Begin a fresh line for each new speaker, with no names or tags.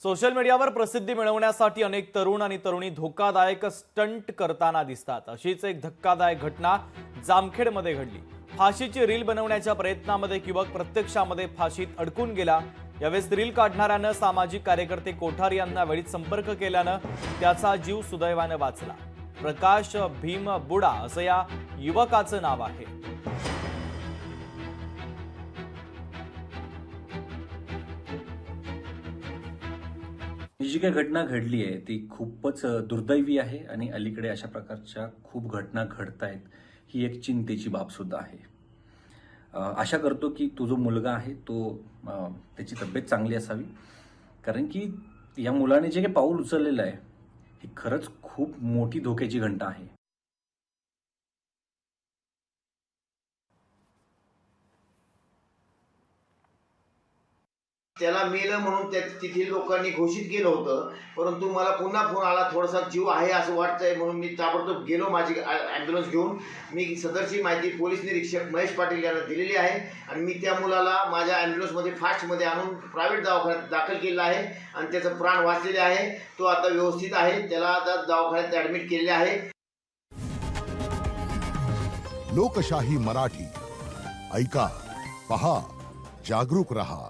Social मीडियावर प्रसिद्धी मिळवण्यासाठी अनेक तरुण आणि तरुणी धोकादायक स्टंट करताना दिसतात। अशीच एक धक्कादायक घटना जामखेडमध्ये घडली। फाशीची रील बनवण्याच्या प्रयत्नामध्ये युवक प्रत्यक्षामध्ये फाशीत अडकून गेला। यावेळेस रील काढणाऱ्यानं सामाजिक कार्यकर्ते कोठारी यांना वेळीच संपर्क केल्यानं त्याचा जीव सुदैवाने वाचला। प्रकाश भीम बुडा असं या युवकाचं नाव आहे।
ही जी काही घटना घडली आहे ती खूपच दुर्दैवी आहे आणि अलीकडे अशा प्रकारच्या खूप घटना घडत आहेत। ही एक चिंतेची बाब सुद्धा आहे। आशा करतो की तो जो मुलगा आहे तो त्याची तब्येत चांगली असावी, कारण की या मुलाने जे काही पाऊल उचललेलं आहे ही खरंच खूप मोठी धोक्याची घंटा आहे।
त्याला मेलं म्हणून तिथे लोकांनी घोषित केलं होतं, परंतु मला पुन्हा फोन आला, थोडासा जीव आहे असं वाटतंय म्हणून मी ताबडतोब गेलो। माझी ॲम्ब्युलन्स घेऊन मी सदरची माहिती पोलीस निरीक्षक महेश पाटील यांना दिलेली आहे आणि मी त्या मुलाला माझ्या ॲम्ब्युलन्समध्ये फास्टमध्ये आणून प्रायव्हेट दवाखान्यात दाखल केलं आहे आणि त्याचं प्राण वाचलेले आहे। तो आता व्यवस्थित आहे, त्याला आता दवाखान्यात ॲडमिट केलेले आहे।
लोकशाही मराठी ऐका, पहा, जागरूक रहा।